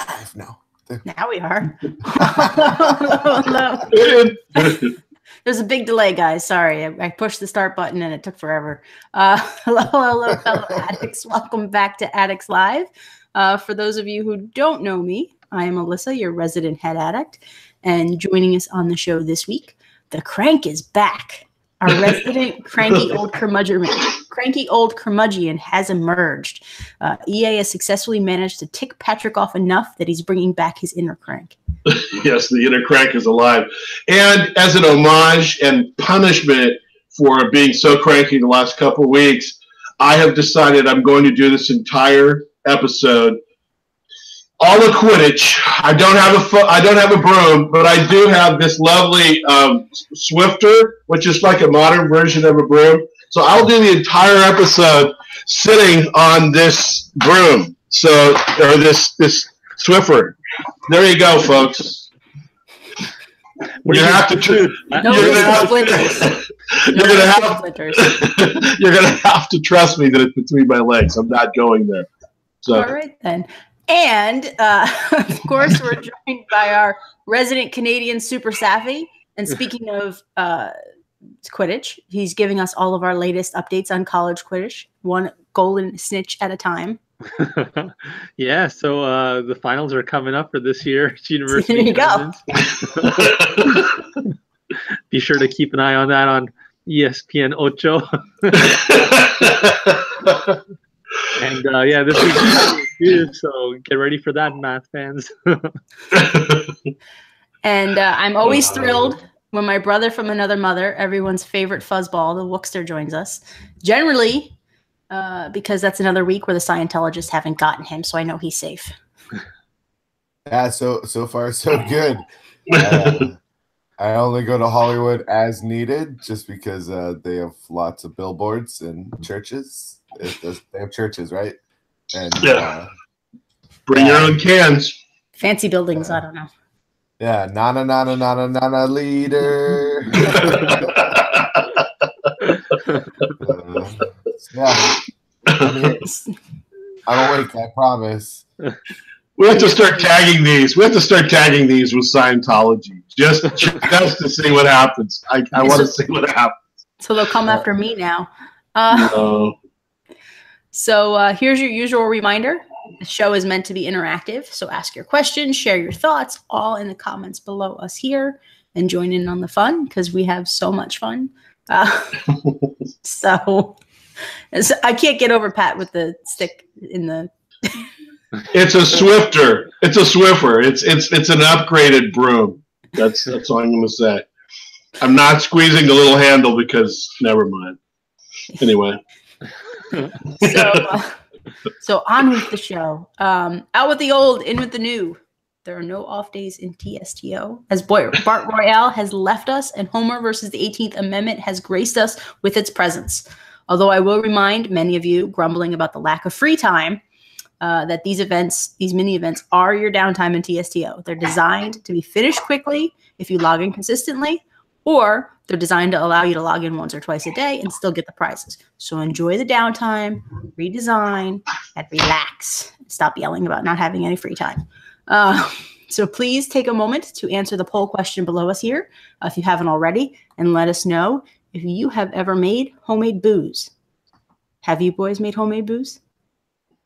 live now. Now we are. There's a big delay, guys. Sorry. I pushed the start button and it took forever. Hello, fellow addicts. Welcome back to Addicts Live. For those of you who don't know me, I am Alyssa, your resident head addict. And joining us on the show this week, the crank is back. Our resident cranky old curmudgeon has emerged. EA has successfully managed to tick Patric off enough that he's bringing back his inner crank. Yes, the inner crank is alive. And as an homage and punishment for being so cranky the last couple of weeks, I have decided I'm going to do this entire episode all of Quidditch. I don't have a broom, but I do have this lovely Swifter, which is like a modern version of a broom. So I'll do the entire episode sitting on this broom. Or this Swiffer. There you go, folks. You're gonna have to trust me that it's between my legs. I'm not going there. So. All right then. And, of course, we're joined by our resident Canadian Super Safi. And speaking of Quidditch, he's giving us all of our latest updates on college Quidditch, one golden snitch at a time. Yeah, so the finals are coming up for this year's university. There you go. Be sure to keep an eye on that on ESPN Ocho. And yeah, this week, so get ready for that, math fans. And I'm always thrilled when my brother from another mother, everyone's favorite fuzzball, the Wookster, joins us. Generally, because that's another week where the Scientologists haven't gotten him, so I know he's safe. Yeah, so far so good. I only go to Hollywood as needed, just because they have lots of billboards and churches. They have churches, right? And yeah. Bring your own cans. Fancy buildings, I don't know. Yeah, nana leader. Yeah. I'm awake, I promise. We have to start tagging these. We have to start tagging these with Scientology, just to see what happens. I want to see what happens. So they'll come after me now. No. So here's your usual reminder. The show is meant to be interactive, so ask your questions, share your thoughts, all in the comments below us here, and join in on the fun, because we have so much fun. So I can't get over Pat with the stick in the... It's a Swifter. It's a Swiffer. It's an upgraded broom. That's all I'm going to say. I'm not squeezing the little handle because never mind. Anyway. So on with the show. Out with the old, in with the new. There are no off days in TSTO. As Bart Royale has left us, and Homer versus the 18th Amendment has graced us with its presence. Although I will remind many of you grumbling about the lack of free time, that these mini events are your downtime in TSTO. They're designed to be finished quickly if you log in consistently, or they're designed to allow you to log in once or twice a day and still get the prizes. So enjoy the downtime, redesign, and relax. Stop yelling about not having any free time. So please take a moment to answer the poll question below us here, if you haven't already, and let us know if you have ever made homemade booze. Have you boys made homemade booze?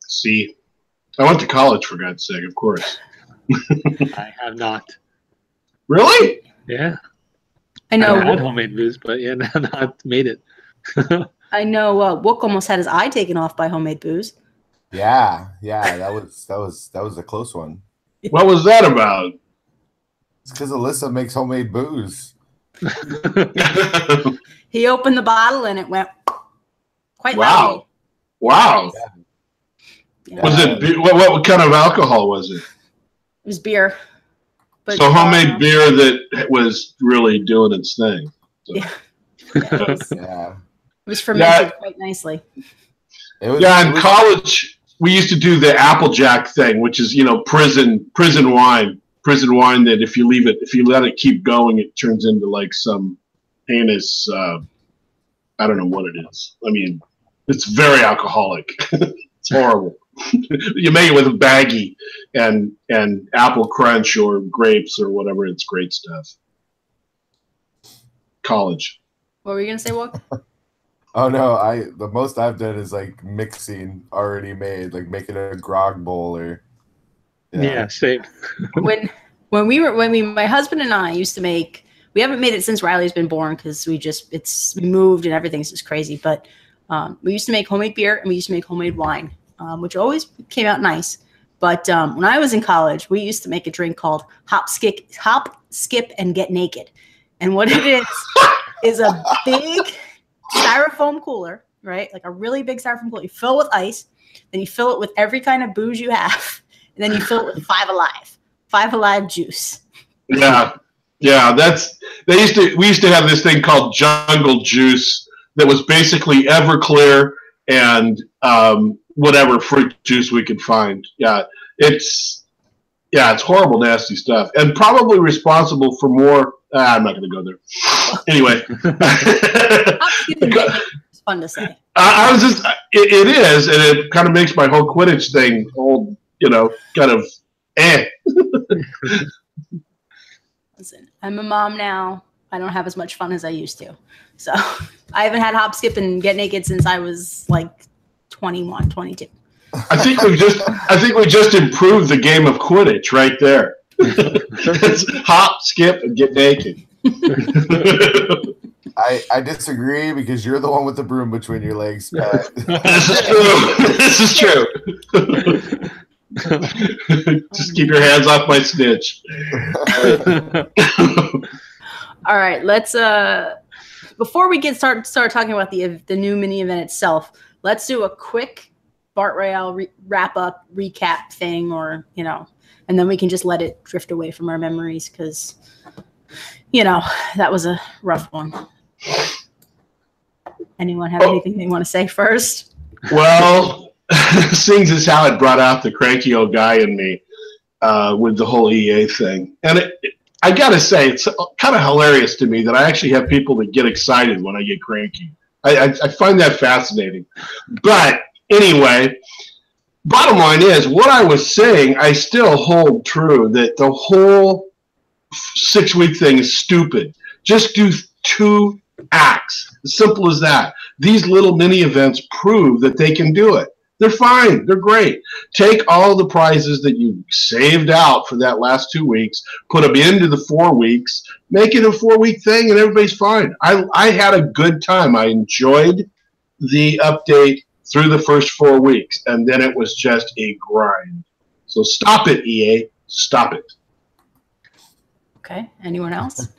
See, I went to college, for God's sake, of course. I have not. Really? Yeah. I know. I had homemade booze, but yeah, not made it. I know. Wook almost had his eye taken off by homemade booze. Yeah, that was a close one. What was that about? It's because Alyssa makes homemade booze. He opened the bottle and it went quite loudly. Wow. Yeah. Was it what kind of alcohol was it? It was beer. But, so homemade beer that was really doing its thing. So. Yeah. Yeah. It was fermented quite nicely. In college we used to do the Applejack thing, which is, prison wine. Prison wine that if you let it keep going, it turns into like some heinous, I don't know what it is. I mean, it's very alcoholic. It's horrible. You make it with a baggie. and apple crunch or grapes or whatever. It's great stuff. College. What were you gonna say, Walk? Oh no, the most I've done is like mixing already made, like making a grog bowl or Yeah, same. when my husband and I used to make, we haven't made it since Riley's been born because we moved and everything's just crazy. But we used to make homemade beer and we used to make homemade wine, which always came out nice. But when I was in college, we used to make a drink called Hop, Skip, and Get Naked. And what it is a big styrofoam cooler, right? Like a really big styrofoam cooler. You fill it with ice, then you fill it with every kind of booze you have, and then you fill it with Five Alive juice. Yeah. Yeah, we used to have this thing called Jungle Juice that was basically Everclear and whatever fruit juice we could find. Yeah, it's horrible, nasty stuff, and probably responsible for more. I'm not going to go there. Anyway, It's fun to say. I was just. It is, and it kind of makes my whole Quidditch thing old. Kind of. Listen, I'm a mom now. I don't have as much fun as I used to. So I haven't had Hop, Skip, and Get Naked since I was like 21, 22. I think we just improved the game of Quidditch right there. It's hop, skip, and get naked. I disagree because you're the one with the broom between your legs, Pat. This is true. Just keep your hands off my snitch. All right, let's before we start talking about the new mini event itself, let's do a quick Bart Royale wrap up recap thing, or and then we can just let it drift away from our memories because that was a rough one. Anyone have anything they want to say first? Well, Sings is how it brought out the cranky old guy in me with the whole EA thing. And I got to say, it's kind of hilarious to me that I actually have people that get excited when I get cranky. I find that fascinating. But anyway, bottom line is, what I was saying, I still hold true that the whole 6-week thing is stupid. Just do 2 acts. As simple as that. These little mini events prove that they can do it. They're fine. They're great. Take all the prizes that you saved out for that last 2 weeks, put them into the 4 weeks, make it a 4-week thing, and everybody's fine. I had a good time. I enjoyed the update through the first 4 weeks, and then it was just a grind. So stop it, EA. Stop it. Okay. Anyone else?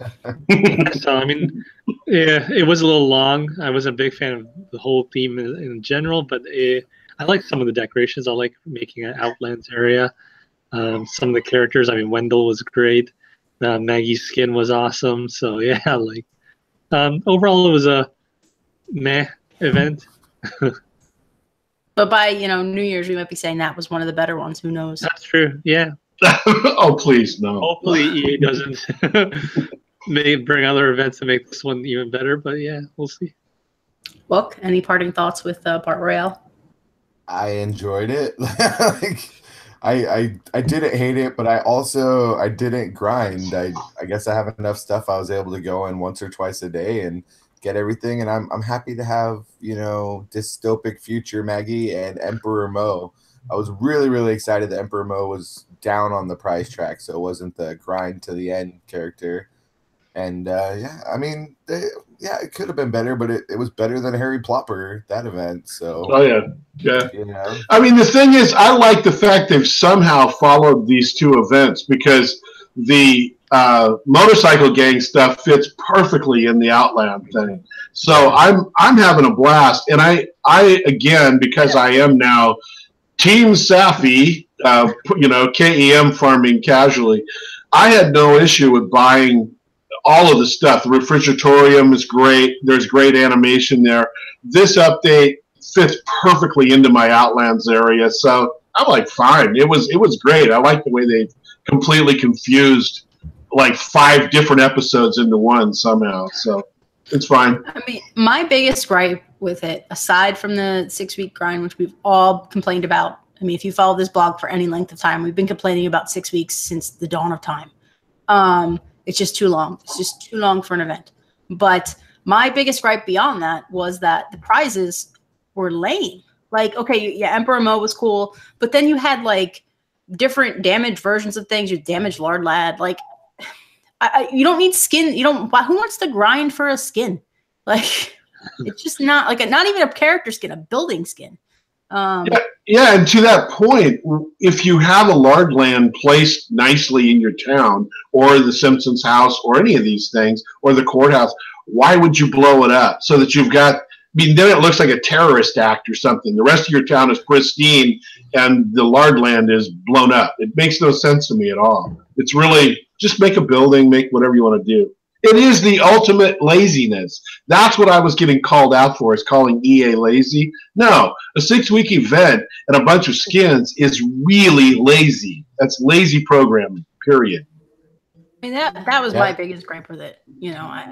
So, I mean, yeah, it was a little long. I was a big fan of the whole theme in general, but I like some of the decorations. I like making an Outlands area. Some of the characters, I mean, Wendell was great. Maggie's skin was awesome. So, yeah, overall, it was a meh event. But by, New Year's, we might be saying that was one of the better ones. Who knows? That's true. Yeah. Oh, please, no. Hopefully EA doesn't bring other events to make this one even better. But, yeah, we'll see. Look, any parting thoughts with Bart Royale? I enjoyed it. I didn't hate it, but I didn't grind. I guess I have enough stuff. I was able to go in once or twice a day and get everything, and I'm happy to have dystopic future Maggie and Emperor Mo. I was really, really excited that Emperor Mo was down on the prize track, so it wasn't the grind to the end character. And it could have been better, but it was better than Harry Plopper, that event. So yeah. I mean, the thing is, I like the fact they've somehow followed these 2 events, because the motorcycle gang stuff fits perfectly in the Outland thing. So I'm having a blast, and I again, because I am now Team Safi, KEM farming casually, I had no issue with buying all of the stuff. The refrigeratorium is great. There's great animation there. This update fits perfectly into my Outlands area, so I'm like, fine. It was great. I like the way they completely confused like 5 different episodes into one somehow. So it's fine. I mean, my biggest gripe with it, aside from the 6-week grind, which we've all complained about I mean, if you follow this blog for any length of time, we've been complaining about 6 weeks since the dawn of time. It's just too long. It's just too long for an event. But my biggest gripe beyond that was that the prizes were lame. Like, okay, yeah, Emperor Mo was cool, but then you had like different damaged versions of things. You damaged Lord Lad. Like, you don't need skin. You don't. Who wants to grind for a skin? Like, it's just not like not even a character skin, a building skin. Yeah, and to that point, if you have a large land placed nicely in your town, or the Simpsons house, or any of these things, or the courthouse, why would you blow it up so that you've got? I mean, then it looks like a terrorist act or something. The rest of your town is pristine, and the large land is blown up. It makes no sense to me at all. It's really just make a building, make whatever you want to do. It is the ultimate laziness. That's what I was getting called out for, is calling EA lazy. No, a 6-week event and a bunch of skins is really lazy. That's lazy programming, period. I mean, that was my biggest gripe with it. You know,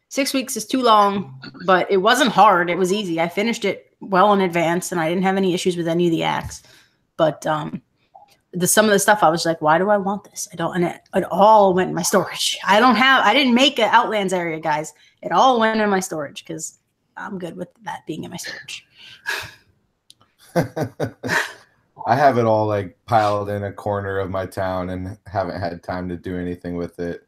6 weeks is too long, but it wasn't hard. It was easy. I finished it well in advance, and I didn't have any issues with any of the acts. But some of the stuff I was like, why do I want this? I don't, and it all went in my storage. I didn't make an Outlands area, guys. It all went in my storage because I'm good with that being in my storage. I have it all like piled in a corner of my town and haven't had time to do anything with it.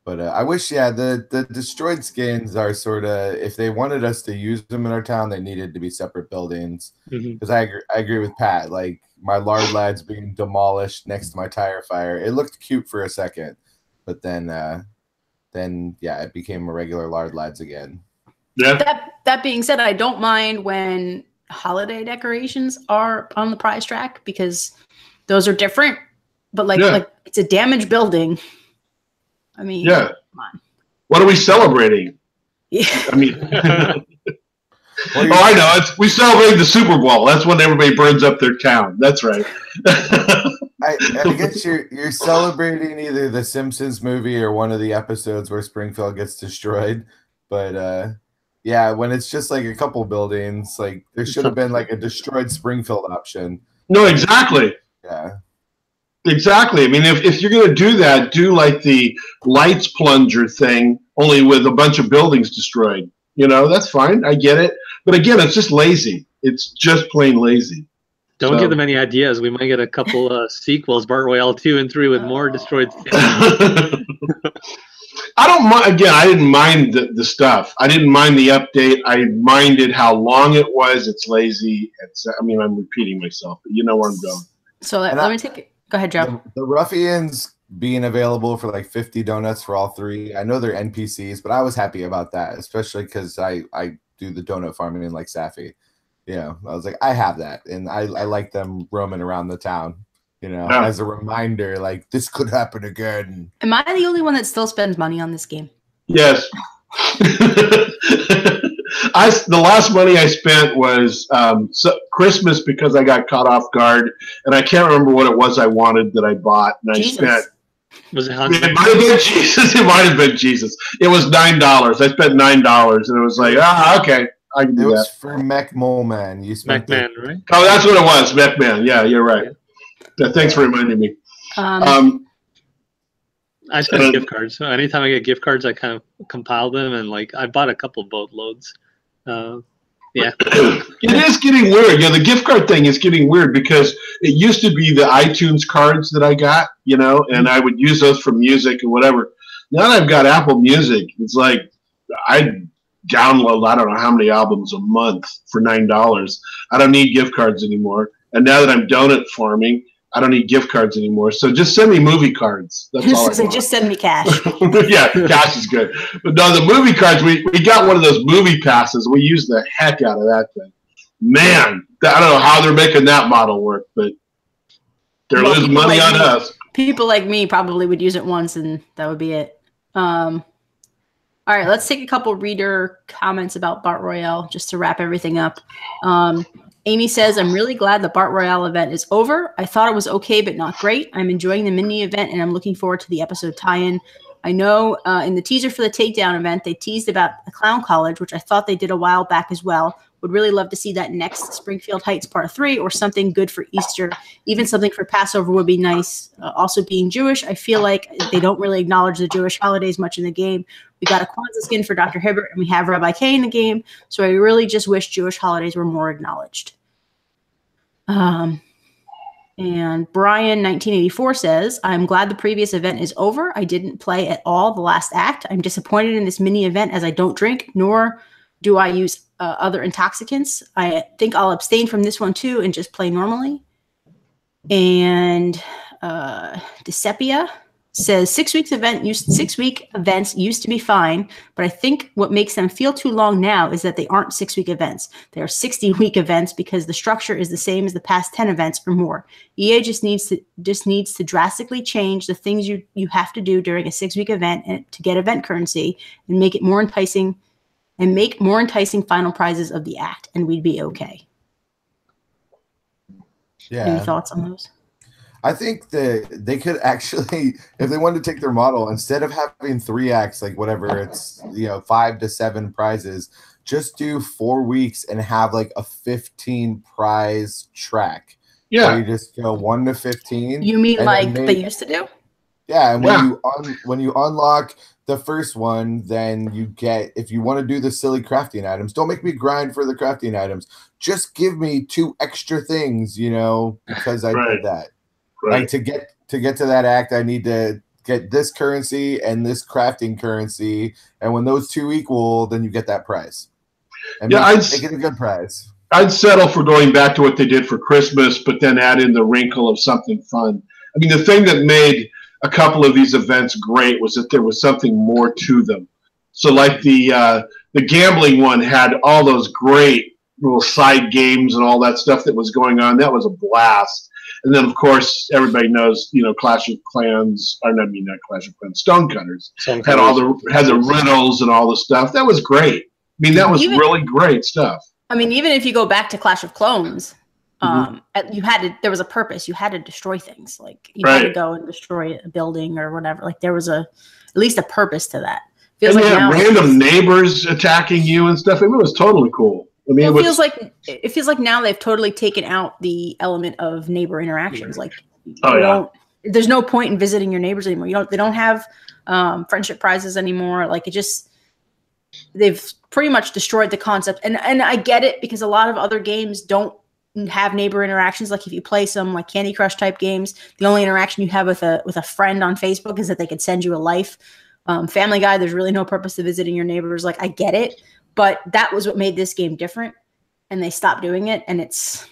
But I wish, the destroyed skins are sort of, if they wanted us to use them in our town, they needed to be separate buildings. Because I agree with Pat. Like, my Lard Lads being demolished next to my tire fire, it looked cute for a second, but then it became a regular Lard Lads again. Yeah. That being said, I don't mind when holiday decorations are on the prize track because those are different. But like it's a damaged building. I mean, come on. What are we celebrating? Yeah. I mean, I know. We celebrate the Super Bowl. That's when everybody burns up their town. That's right. I guess you're celebrating either the Simpsons movie or one of the episodes where Springfield gets destroyed. But when it's just like a couple buildings, like there should have been like a destroyed Springfield option. No, exactly. Yeah. Exactly. I mean, if you're going to do that, do like the lights plunger thing, only with a bunch of buildings destroyed. You know, that's fine. I get it. But again, it's just lazy. It's just plain lazy. Don't give them any ideas. We might get a couple sequels, Bart Royale 2 and 3, with more destroyed things. I don't mind. Again, I didn't mind the stuff. I didn't mind the update. I minded how long it was. It's lazy. I'm repeating myself, but you know where I'm going. So let me take it. Go ahead, Joe. The Ruffians being available for like 50 donuts for all three. I know they're NPCs, but I was happy about that, especially because I do the donut farming in like Safi. You know, I was like, I have that, and I like them roaming around the town. You know, as a reminder, like this could happen again. Am I the only one that still spends money on this game? Yes. The last money I spent was Christmas because I got caught off guard, and I can't remember what it was I wanted that I bought, and Jesus. I spent. Was it It might have been Jesus. It might have been Jesus. It was $9. I spent $9, and it was like, okay, I can do that. It was for Mech Mole Man. You spent McMahon, right? Oh, that's what it was, McMahon. Yeah, you're right. Yeah, thanks for reminding me. I spend gift cards. So anytime I get gift cards, I kind of compile them, and like I bought a couple boatloads. It is getting weird. Yeah, the gift card thing is getting weird because it used to be the iTunes cards that I got, you know, and I would use those for music and whatever. Now that I've got Apple Music, it's like I download I don't know how many albums a month for $9. I don't need gift cards anymore. And now that I'm donut farming, I don't need gift cards anymore. So just send me movie cards. That's all I want. Just send me cash. Yeah, cash is good. But no, the movie cards, we got one of those movie passes. We use the heck out of that thing. Man, I don't know how they're making that model work, but they're losing money on us. People like me probably would use it once, and that would be it. All right, let's take a couple reader comments about Bart Royale just to wrap everything up. Amy says, I'm really glad the Bart Royale event is over. I thought it was okay, but not great. I'm enjoying the mini event, and I'm looking forward to the episode tie-in. I know in the teaser for the Takedown event, they teased about a clown college, which I thought they did a while back as well. Would really love to see that next Springfield Heights Part 3 or something good for Easter. Even something for Passover would be nice. Also, being Jewish, I feel like they don't really acknowledge the Jewish holidays much in the game. We got a Kwanzaa skin for Dr. Hibbert, and we have Rabbi K in the game. So I really just wish Jewish holidays were more acknowledged. And Brian 1984 says, I'm glad the previous event is over. I didn't play at all the last act. I'm disappointed in this mini event as I don't drink, nor do I use other intoxicants. I think I'll abstain from this one too and just play normally. And Decepia says 6 week events used to be fine, but I think what makes them feel too long now is that they aren't 6 week events. They are 60-week events because the structure is the same as the past 10 events or more. EA just needs to drastically change the things you have to do during a 6 week event and to get event currency and make it more enticing and make more enticing final prizes of the act, and we'd be okay. Yeah. Any thoughts on those? I think that they could actually, if they wanted to take their model, instead of having 3 acts, like whatever, it's 5 to 7 prizes, just do 4 weeks and have like a 15 prize track. Yeah, you just go 1 to 15. You mean like they used to do? Yeah, and when you unlock the first one, then you get, if you want to do the silly crafting items, don't make me grind for the crafting items. Just give me 2 extra things, because I did that. Right. Like to get to that act, I need to get this currency and this crafting currency, and when those 2 equal, then you get that prize. And make it a good prize. I'd settle for going back to what they did for Christmas, but then add in the wrinkle of something fun. I mean, the thing that made a couple of these events great was that there was something more to them. So, like the gambling one had all those great little side games and all that stuff that was going on. That was a blast. And then, of course, everybody knows, Clash of Clans. Or not Clash of Clans. Stonecutters had the riddles and all the stuff. That was great. I mean, that was really great stuff. I mean, even if you go back to Clash of Clones, there was a purpose. You had to destroy things. Like you had to go and destroy a building or whatever. Like there was at least a purpose to that. Feels and like now random neighbors attacking you and stuff. It was totally cool. I mean, it feels like now they've totally taken out the element of neighbor interactions. Like, there's no point in visiting your neighbors anymore. They don't have friendship prizes anymore. Like they've pretty much destroyed the concept. And I get it because a lot of other games don't have neighbor interactions. Like if you play some like Candy Crush type games, the only interaction you have with a friend on Facebook is that they could send you a life. Family Guy, there's really no purpose to visiting your neighbors. Like I get it. But that was what made this game different, and they stopped doing it, and it's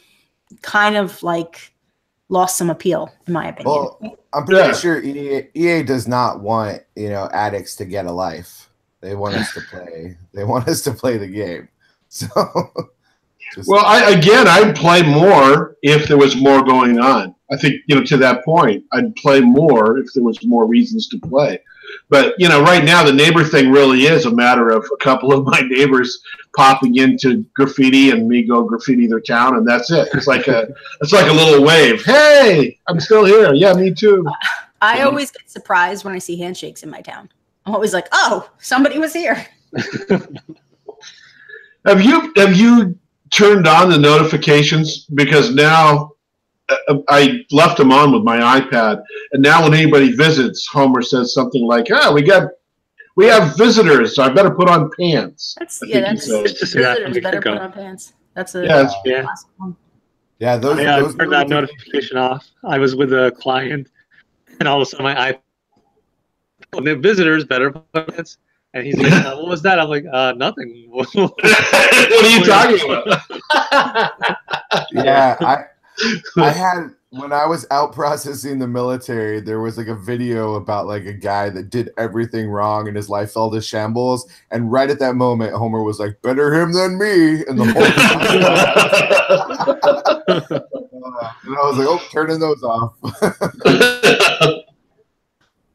kind of like lost some appeal, in my opinion. Well, I'm pretty sure EA does not want addicts to get a life. They want us to play. They want us to play the game. So, I'd play more if there was more going on. I think to that point, I'd play more if there was more reasons to play. But, right now the neighbor thing really is a matter of a couple of my neighbors popping into graffiti and me go graffiti their town, and that's it. It's like a little wave. Hey, I'm still here. Yeah, me too. I always get surprised when I see handshakes in my town. I'm always like, oh, somebody was here. Have you turned on the notifications? Because now I left them on with my iPad, and now when anybody visits, Homer says something like, we have visitors, so I better put on pants. Visitors better put on pants. That's a classic one. Yeah, those turned that notification off. I was with a client, and all of a sudden my iPad, the visitors better put on pants. And he's like, what was that? I'm like, nothing. What are you talking about? Yeah, I had, when I was out processing the military, there was like a video about like a guy that did everything wrong and his life fell to shambles. And right at that moment, Homer was like, better him than me. And the whole and I was like, oh, turning those off.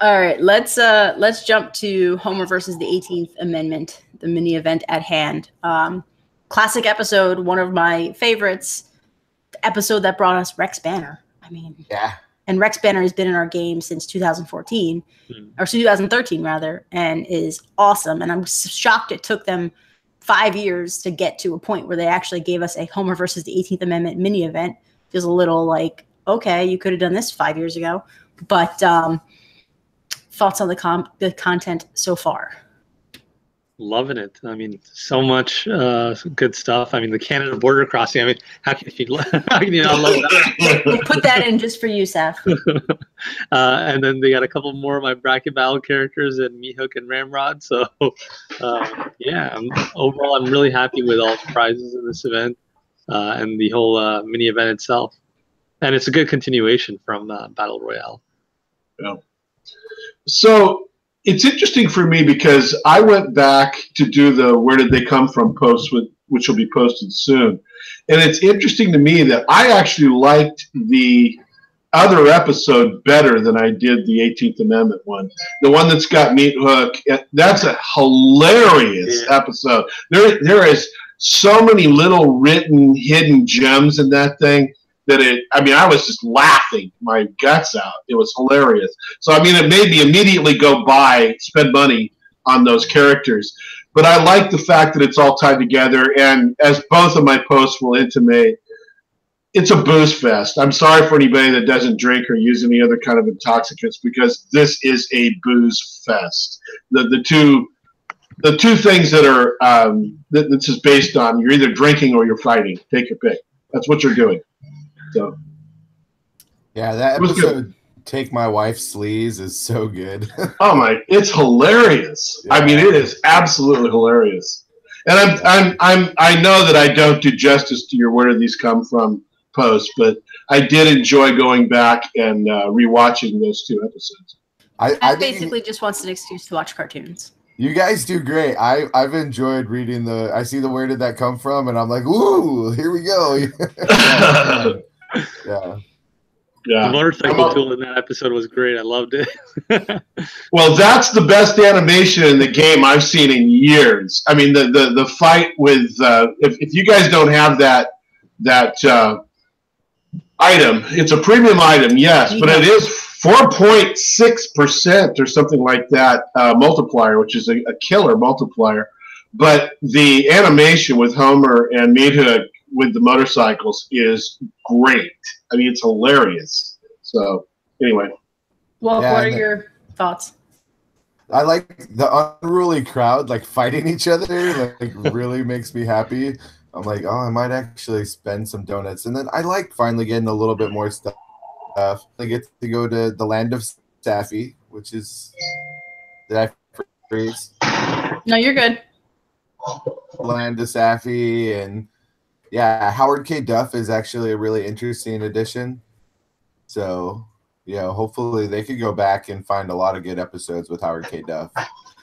All right, let's jump to Homer versus the 18th Amendment, the mini event at hand. Classic episode, one of my favorites. The episode that brought us Rex Banner. I mean, yeah. And Rex Banner has been in our game since 2014, or 2013 rather, and is awesome. And I'm shocked it took them 5 years to get to a point where they actually gave us a Homer versus the 18th Amendment mini event. Feels a little like, okay, you could have done this 5 years ago. But thoughts on the content so far? Loving it. I mean, so much good stuff. I mean, the Canada border crossing. I mean, how can you not love that? We'll put that in just for you, Saf. And then they got a couple more of my bracket battle characters and Mihawk and Ramrod. So, yeah, overall, I'm really happy with all the prizes in this event and the whole mini event itself. And it's a good continuation from Battle Royale. Yeah. So it's interesting for me because I went back to do the Where Did They Come From post, which will be posted soon. And it's interesting to me that I actually liked the other episode better than I did the 18th Amendment one. The one that's got Meat Hook. That's a hilarious episode. There is so many little written hidden gems in that thing. I was just laughing my guts out. It was hilarious. So, I mean, it made me immediately go spend money on those characters. But I like the fact that it's all tied together. And as both of my posts will intimate, it's a booze fest. I'm sorry for anybody that doesn't drink or use any other kind of intoxicants because this is a booze fest. The two things that are this is based on, you're either drinking or you're fighting. Take your pick. That's what you're doing. So, yeah, that episode, Take My Wife's Sleaze, is so good. Oh my, it's hilarious. Yeah. I mean, it is absolutely hilarious. And I know that I don't do justice to your Where Did These Come From post, but I did enjoy going back and rewatching those two episodes. I basically just wants an excuse to watch cartoons. You guys do great. I've enjoyed reading I see the Where Did That Come From, and I'm like, ooh, here we go. Yeah. The motorcycle tool in that episode was great. I loved it. Well, that's the best animation in the game I've seen in years. I mean, the fight with if you guys don't have that item, it's a premium item, yes, but it is 4.6% or something like that multiplier, which is a killer multiplier. But the animation with Homer and Meat Hook with the motorcycles is great. I mean, it's hilarious. So, anyway. Well, what are your thoughts? I like the unruly crowd, like fighting each other, like really makes me happy. I'm like, oh, I might actually spend some donuts. And then I like finally getting a little bit more stuff. I get to go to the land of Safi, which is that phrase. No, you're good. Land of Safi, and yeah, Howard K. Duff is actually a really interesting addition. So, hopefully they could go back and find a lot of good episodes with Howard K. Duff.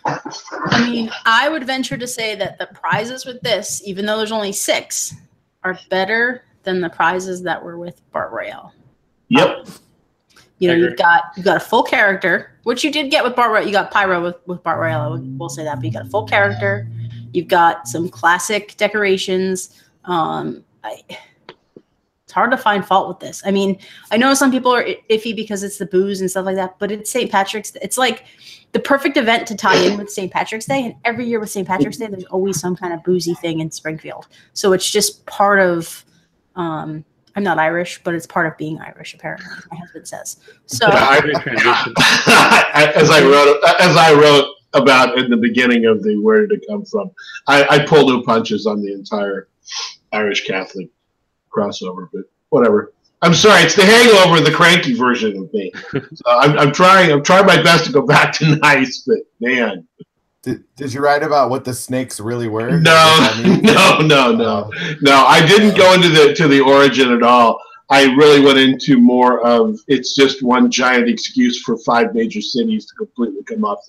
I mean, I would venture to say that the prizes with this, even though there's only 6, are better than the prizes that were with Bart Royale. Yep. You've got a full character, which you did get with Bart Royale. You got Pyro with Bart Royale. We'll say that, but you got a full character. You've got some classic decorations. It's hard to find fault with this. I mean, I know some people are iffy because it's the booze and stuff like that, but it's St. Patrick's. It's like the perfect event to tie in with St. Patrick's Day. And every year with St. Patrick's Day, there's always some kind of boozy thing in Springfield. So it's just part of. I'm not Irish, but it's part of being Irish, apparently. My husband says. So Irish transition. as I wrote about in the beginning of the Where Did It Come From, I pull no punches on the entire Irish Catholic crossover, but whatever. I'm sorry, it's the hangover, the cranky version of me. So I'm trying my best to go back to nice, but man. Did you write about what the snakes really were? No. I didn't go into the origin at all. I really went into more of it's just one giant excuse for 5 major cities to completely come off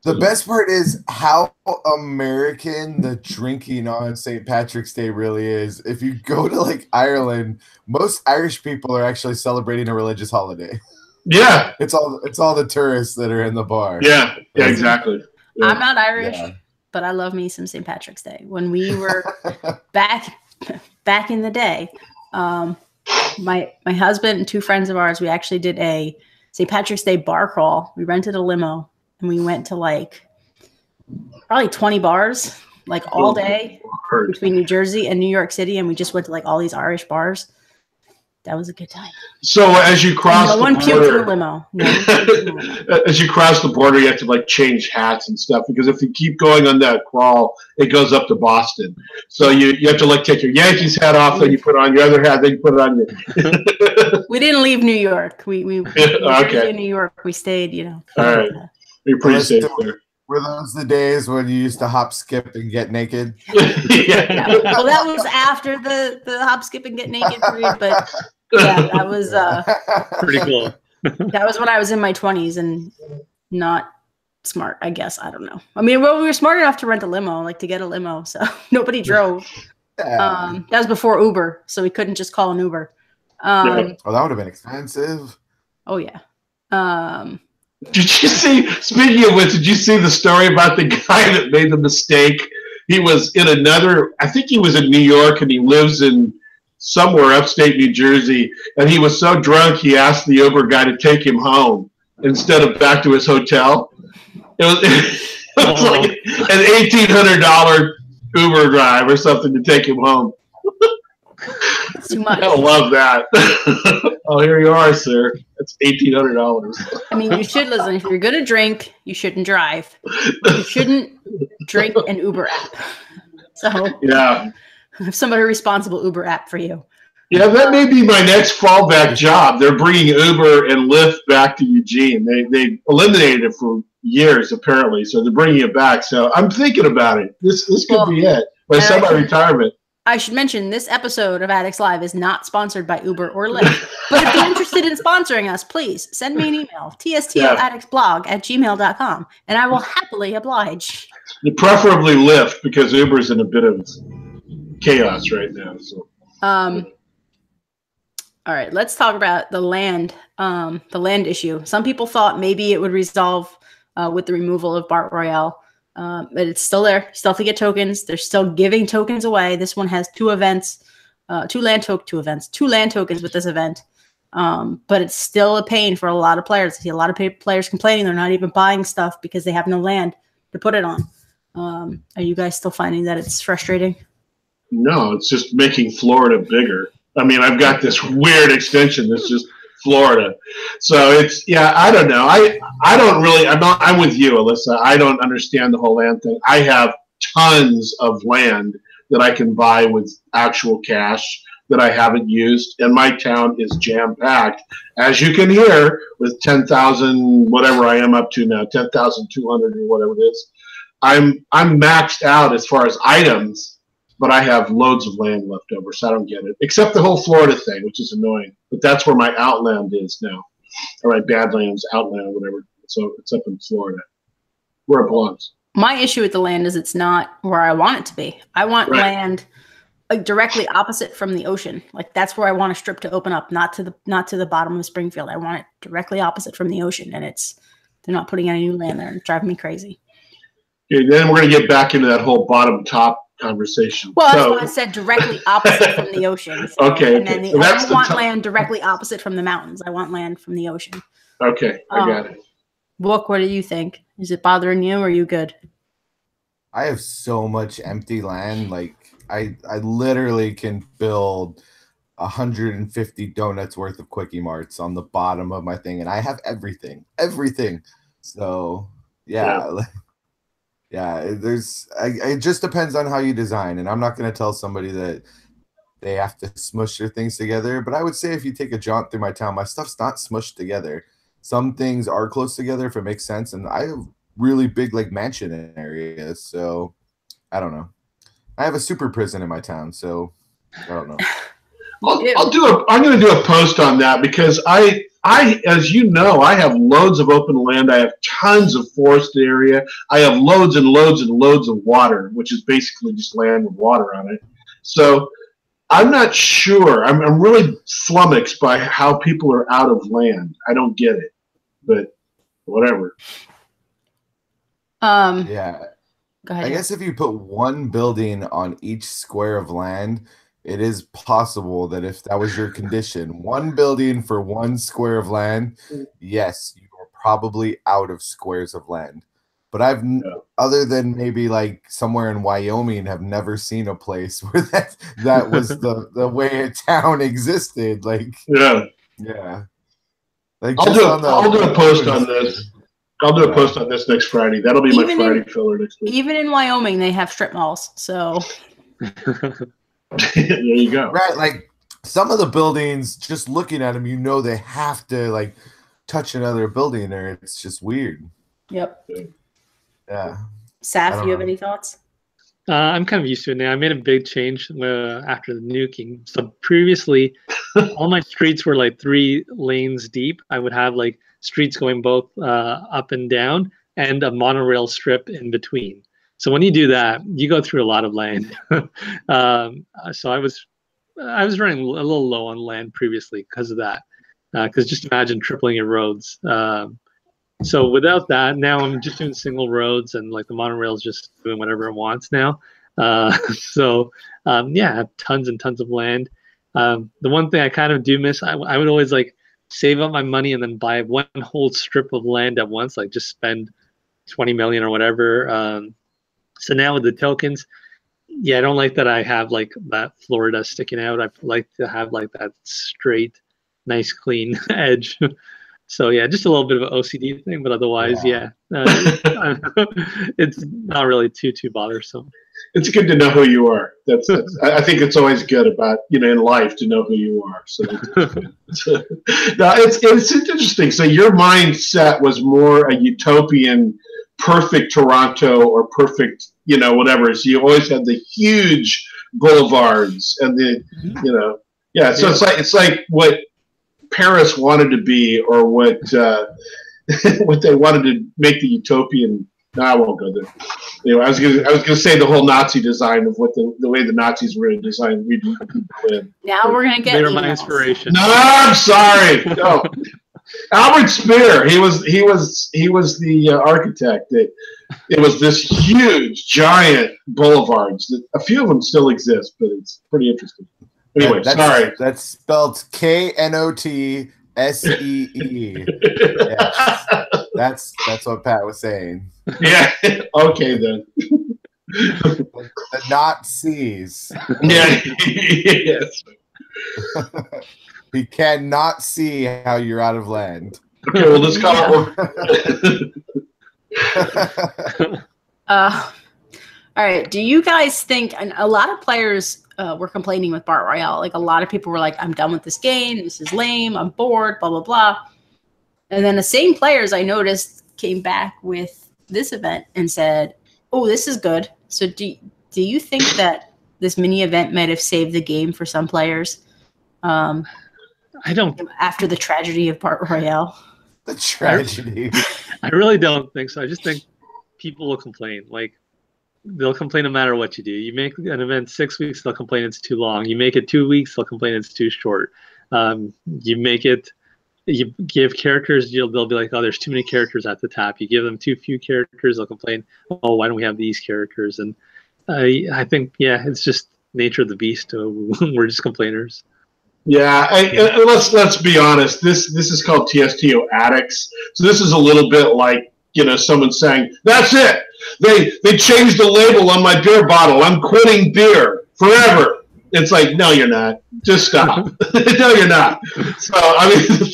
the best part is how American the drinking on St. Patrick's Day really is. If you go to like Ireland, most Irish people are actually celebrating a religious holiday. Yeah. It's all the tourists that are in the bar. Yeah, exactly. Yeah. I'm not Irish, but I love me some St. Patrick's Day. When we were back in the day, my husband and 2 friends of ours, we actually did a St. Patrick's Day bar crawl. We rented a limo and we went to like probably 20 bars like all day between New Jersey and New York City, and we just went to like all these Irish bars. That was a good time. So as you cross no one the puked border, in the limo. No one puked in the limo. as you cross the border, you have to like change hats and stuff because if you keep going on that crawl, it goes up to Boston. So you have to like take your Yankees hat off, then you put on your other hat, then you put it on your. We didn't leave New York. We okay. In New York, we stayed. You know. All right. You're pretty safe there. Were those the days when you used to hop, skip, and get naked? Yeah. Well, that was after the hop, skip, and get naked period, but yeah, that was pretty cool. That was when I was in my 20s and not smart, I guess. I don't know. I mean, well, we were smart enough to rent a limo, like to get a limo, so nobody drove. That was before Uber, so we couldn't just call an Uber. Oh, that would have been expensive. Oh yeah. Did you see, speaking of which, did you see the story about the guy that made the mistake? He was in another, I think he was in New York and he lives in somewhere upstate New Jersey. And he was so drunk, he asked the Uber guy to take him home instead of back to his hotel. It was like an $1,800 Uber drive or something to take him home. It's too much. I love that. Oh, here you are, sir. That's $1,800. I mean, you should listen. If you're gonna drink, you shouldn't drive. You shouldn't drink an Uber app. So yeah, have somebody responsible Uber app for you. Yeah, that may be my next fallback job. They're bringing Uber and Lyft back to Eugene. They eliminated it for years apparently, so they're bringing it back. So I'm thinking about it. This could be it. By semi-retirement. I should mention this episode of Addicts Live is not sponsored by Uber or Lyft. But if you're interested in sponsoring us, please send me an email, tstoaddictsblog@gmail.com, and I will happily oblige. Preferably Lyft because Uber's in a bit of chaos right now. So. All right, let's talk about the land issue. Some people thought maybe it would resolve with the removal of Bart Royale. But it's still there. You still have to get tokens. They're still giving tokens away. This one has two land tokens with this event. But it's still a pain for a lot of players. I see a lot of players complaining they're not even buying stuff because they have no land to put it on. Are you guys still finding that it's frustrating? No, it's just making Florida bigger. I mean, I've got this weird extension that's just Florida. So it's, yeah, I don't know. I don't really, I'm with you, Alyssa. I don't understand the whole land thing. I have tons of land that I can buy with actual cash that I haven't used. And my town is jam-packed, as you can hear, with 10,000, whatever I am up to now, 10,200 or whatever it is. I'm maxed out as far as items, but I have loads of land left over, so I don't get it. Except the whole Florida thing, which is annoying. But that's where my outland is now. Or my Badlands, outland, whatever. So it's up in Florida, where it belongs. My issue with the land is it's not where I want it to be. I want land like directly opposite from the ocean. Like that's where I want a strip to open up, not to the bottom of Springfield. I want it directly opposite from the ocean, and they're not putting any new land there. It's driving me crazy. Okay, then we're going to get back into that whole bottom-top conversation. Well, that's why I said directly opposite from the ocean. So, okay. And then I don't want land directly opposite from the mountains. I want land from the ocean. Okay, I got it. Book, what do you think? Is it bothering you, or are you good? I have so much empty land. Like I literally can build 150 donuts worth of Quickie Marts on the bottom of my thing, and I have everything. So yeah. Yeah, it just depends on how you design, and I'm not going to tell somebody that they have to smush their things together, but I would say if you take a jaunt through my town, my stuff's not smushed together. Some things are close together if it makes sense, and I have really big like mansion areas, so I don't know. I have a super prison in my town, so I don't know. I'm going to do a post on that because I, as you know, I have loads of open land. I have tons of forest area. I have loads and loads and loads of water, which is basically just land with water on it. So I'm not sure. I'm really flummoxed by how people are out of land. I don't get it, but whatever. Yeah. Go ahead. I guess if you put one building on each square of land, it is possible that if that was your condition, one building for one square of land, yes, you are probably out of squares of land. But other than maybe like somewhere in Wyoming, have never seen a place where that was the way a town existed. Like, yeah. Like, I'll do a post on this. I'll do a post on this next Friday. That'll be my Friday filler next week. Even in Wyoming, they have strip malls. So there you go. Right, like some of the buildings, just looking at them, you know they have to like touch another building, or it's just weird. Yep. Yeah. Saf, you have any thoughts? I'm kind of used to it now. I made a big change after the nuking. So previously, all my streets were like 3 lanes deep. I would have like streets going both up and down, and a monorail strip in between. So when you do that, you go through a lot of land. So I was running a little low on land previously because of that. Because just imagine tripling your roads. So without that, now I'm just doing single roads, and like the monorail's just doing whatever it wants now. So I have tons and tons of land. The one thing I kind of do miss, I would always like save up my money and then buy one whole strip of land at once, like just spend 20 million or whatever. So now with the tokens, I don't like that I have like that Florida sticking out. I like to have like that straight, nice, clean edge. So just a little bit of an OCD thing, but otherwise, it's not really too bothersome. It's good to know who you are. I think it's always good about in life to know who you are. So now it's interesting. So your mindset was more a utopian, perfect Toronto or perfect whatever. So you always had the huge boulevards and the So it's like what Paris wanted to be, or what what they wanted to make the utopian. No, I won't go there. Anyway, I was gonna say the whole Nazi design of what the way the Nazis were designed. Now we're gonna get my inspiration. No, I'm sorry. No, Albert Speer. He was the architect. It was this huge, giant boulevards. A few of them still exist, but it's pretty interesting. Anyway, sorry. That's spelled KNOTSEE. Yes. That's what Pat was saying. Yeah. Okay then. The Nazis. Yeah. Yes. He cannot see how you're out of land. Okay, well, let's call it. All right. Do you guys think? And a lot of players were complaining with Bart Royale. Like a lot of people were like, "I'm done with this game. This is lame. I'm bored." Blah blah blah. And then the same players I noticed came back with this event and said, "Oh, this is good." So do you think that this mini event might have saved the game for some players? I don't. After the tragedy of Bart Royale. The tragedy. I really don't think so. I just think people will complain. Like they'll complain no matter what you do. You make an event 6 weeks, they'll complain it's too long. You make it 2 weeks, they'll complain it's too short. You give characters, they'll be like, "Oh, there's too many characters at the top." You give them too few characters, they'll complain, "Oh, why don't we have these characters?" And I think, it's just nature of the beast. We're just complainers. Yeah, let's be honest. This is called TSTO Addicts. So this is a little bit like someone saying, "That's it. They changed the label on my beer bottle. I'm quitting beer forever." It's like, no, you're not. Just stop. No, you're not. So I mean, the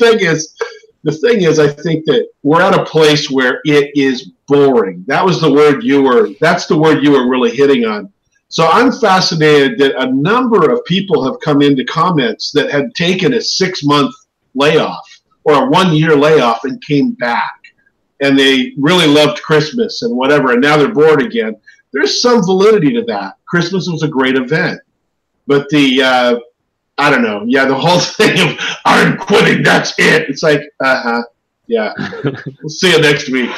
thing is, I think that we're at a place where it is boring. That's the word you were really hitting on. So I'm fascinated that a number of people have come into comments that had taken a 6-month layoff or a 1-year layoff and came back, and they really loved Christmas and whatever, and now they're bored again. There's some validity to that. Christmas was a great event, but the I don't know. Yeah, the whole thing of "I'm quitting, that's it." It's like, yeah. We'll see you next week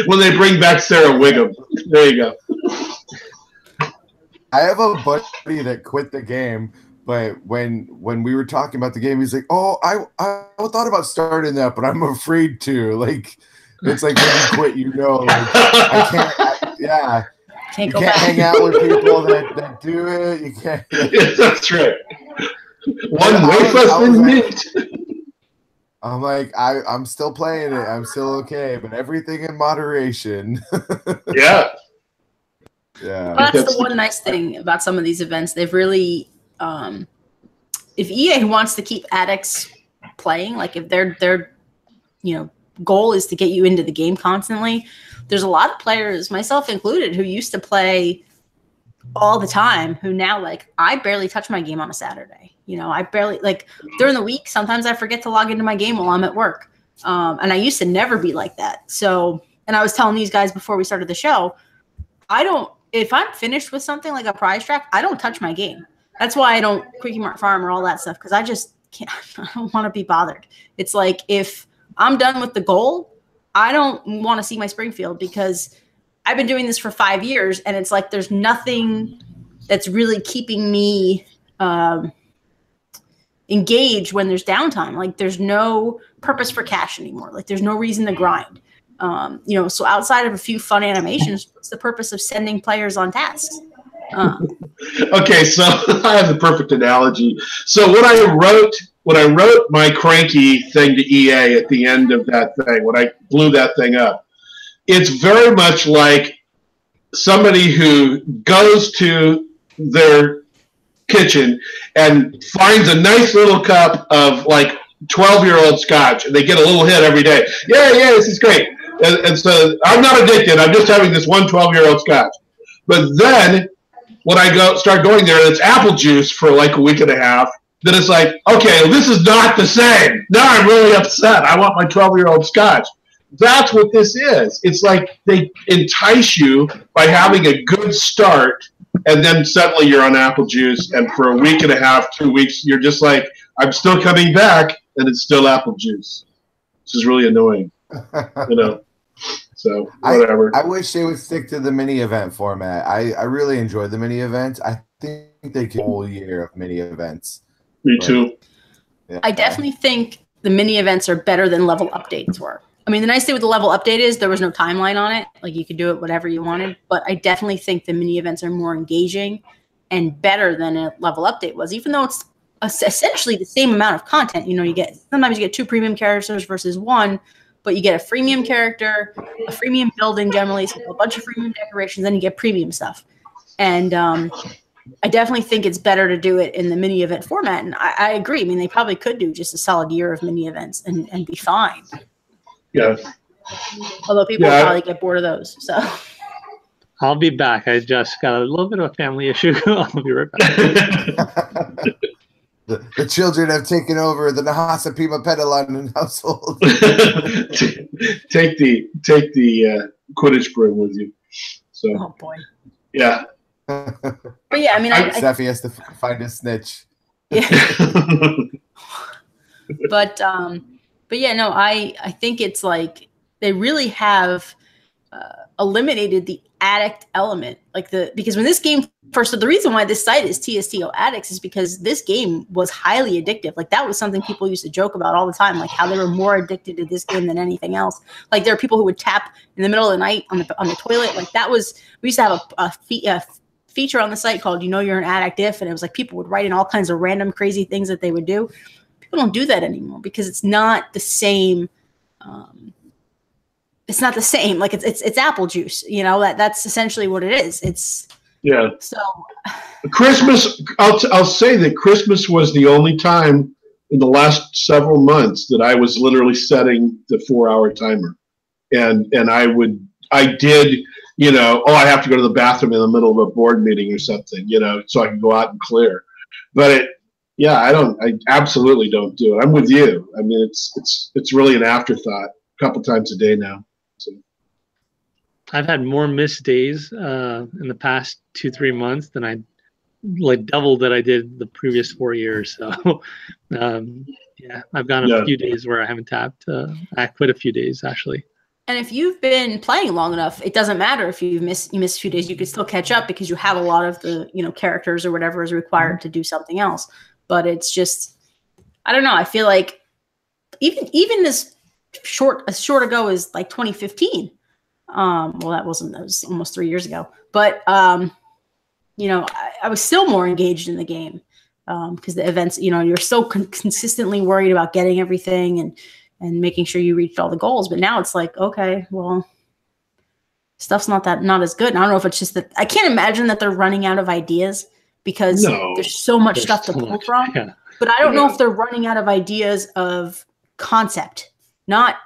when they bring back Sarah Wiggum. There you go. I have a buddy that quit the game, but when we were talking about the game, he's like, "Oh, I thought about starting that, but I'm afraid to." Like, it's like when you quit, like, I can't. You can't hang out with people that do it. You can't. Yes, that's right. One way for mint. I'm like, I'm still playing it. I'm still okay, but everything in moderation. Yeah. Yeah. Well, that's the one nice thing about some of these events. They've really, if EA wants to keep addicts playing, like if their goal is to get you into the game constantly, there's a lot of players, myself included, who used to play all the time, who now, like, I barely touch my game on a Saturday. I barely, like, during the week, sometimes I forget to log into my game while I'm at work. And I used to never be like that. So, and I was telling these guys before we started the show, if I'm finished with something like a prize track, I don't touch my game. That's why I don't Quickie Mart Farm or all that stuff, because I just can't, I don't want to be bothered. It's like, if I'm done with the goal, I don't want to see my Springfield, because I've been doing this for 5 years, and it's like there's nothing that's really keeping me engaged when there's downtime. Like, there's no purpose for cash anymore. Like, there's no reason to grind. So outside of a few fun animations, what's the purpose of sending players on tasks? Okay, so I have the perfect analogy. So when I wrote my cranky thing to EA at the end of that thing, when I blew that thing up, it's very much like somebody who goes to their kitchen and finds a nice little cup of like 12-year-old scotch, and they get a little hit every day. Yeah, this is great. And so I'm not addicted. I'm just having this 12-year-old scotch. But then when I start going there, and it's apple juice for like a week and a half, then it's like, okay, this is not the same. Now I'm really upset. I want my 12-year-old scotch. That's what this is. It's like they entice you by having a good start, and then suddenly you're on apple juice, and for a week and a half, 2 weeks, you're just like, I'm still coming back, and it's still apple juice. This is really annoying, So whatever. I wish they would stick to the mini event format. I really enjoy the mini events. I think they could a whole year of mini events. Me too. Yeah. I definitely think the mini events are better than level updates were. I mean, the nice thing with the level update is there was no timeline on it. Like, you could do it whatever you wanted. But I definitely think the mini events are more engaging and better than a level update was, even though it's essentially the same amount of content. Sometimes you get 2 premium characters versus 1, but you get a freemium character, a freemium building generally, so a bunch of freemium decorations, then you get premium stuff. And I definitely think it's better to do it in the mini event format. And I agree. I mean, they probably could do just a solid year of mini events and be fine. Yeah. Although people will probably get bored of those. So I'll be back. I just got a little bit of a family issue. I'll be right back. The children have taken over the Nahasa Pima Pedalon household. Take the Quidditch broom with you. So. Oh boy. Yeah. But yeah, I mean, Safi has to find a snitch. Yeah. But yeah, no, I think it's like they really have eliminated the addict element, because when this game first, so the reason why this site is TSTO Addicts is because this game was highly addictive. Like, that was something people used to joke about all the time, like how they were more addicted to this game than anything else. Like, there are people who would tap in the middle of the night on the toilet. Like, we used to have a feature on the site called you're an addict if, and it was like people would write in all kinds of random crazy things that they would do. People don't do that anymore because it's not the same. It's not the same. Like, it's apple juice. That's essentially what it is. So Christmas. I'll say that Christmas was the only time in the last several months that I was literally setting the 4-hour timer, and I did. I have to go to the bathroom in the middle of a board meeting or something. So I can go out and clear. But I absolutely don't do it. I'm with you. I mean, it's really an afterthought a couple times a day now. So. I've had more missed days in the past 2-3 months than I doubled that I did the previous 4 years. So I've gone a few days where I haven't tapped. I quit a few days actually. And if you've been playing long enough, it doesn't matter if you miss a few days. You can still catch up because you have a lot of the characters or whatever is required to do something else. But it's just, I don't know. I feel like even as short ago as like 2015. That was almost 3 years ago. But I was still more engaged in the game because the events, you're so consistently worried about getting everything and making sure you reached all the goals. But now it's like, okay, well, stuff's not as good. And I don't know if it's just that I can't imagine that they're running out of ideas because there's so much stuff to pull from. Yeah. But I don't know if they're running out of ideas of concept, not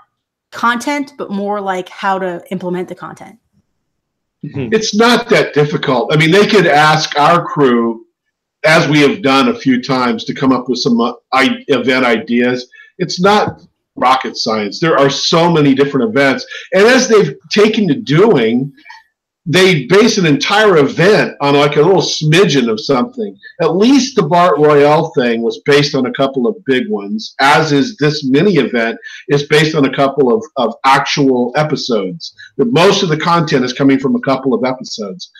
content, but more like how to implement the content. It's not that difficult. I mean, they could ask our crew, as we have done a few times, to come up with some event ideas. It's not rocket science. There are so many different events. And as they've taken to doing, they base an entire event on like a little smidgen of something. At least the Bart Royale thing was based on a couple of big ones, as is this mini event is based on a couple of actual episodes. Most of the content is coming from a couple of episodes.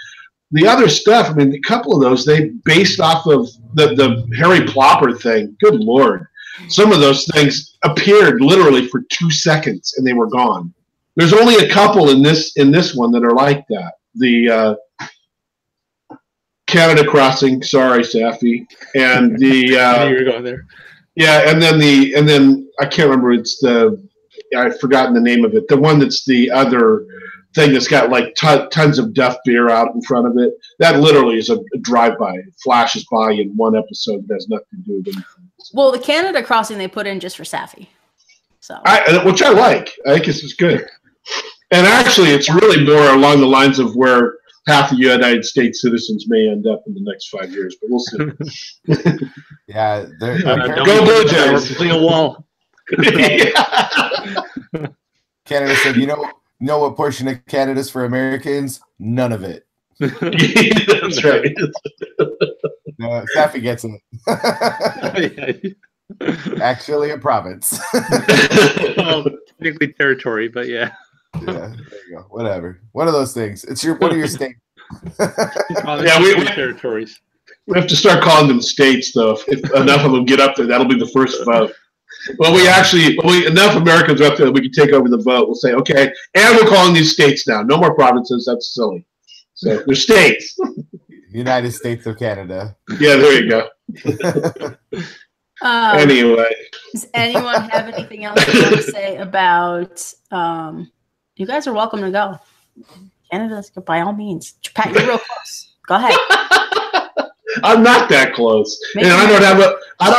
The other stuff, I mean, a couple of those, they based off of the Harry Plopper thing. Good Lord. Some of those things appeared literally for 2 seconds and they were gone. There's only a couple in this one that are like that. The Canada Crossing, sorry, Safi, and the you were going there. Yeah, and then I can't remember. I've forgotten the name of it. The one that's the other thing that's got like tons of Duff beer out in front of it. That literally is a drive-by. It flashes by in one episode that has nothing to do with anything. Well, the Canada Crossing they put in just for Safi. So. Which I like. I think this is good. And actually, it's really more along the lines of where half the United States citizens may end up in the next 5 years, but we'll see. Yeah, go Blue Jays. Building a wall. Canada said, you know what portion of Canada's for Americans? None of it. That's right. No, Safi gets it. Actually, a province. Well, technically territory, but yeah. Yeah, there you go. Whatever. One of those things. It's one of your states. We territories. We have to start calling them states, though. If enough of them get up there, that'll be the first vote. Well, enough Americans are up there that we can take over the vote. We'll say, okay, and we're calling these states now. No more provinces. That's silly. So they're states. United States of Canada. Yeah, there you go. Anyway. Does anyone have anything else you want to say about you guys are welcome to go. Canada's good by all means. Pat, you're real close. Go ahead. I'm not that close. And I don't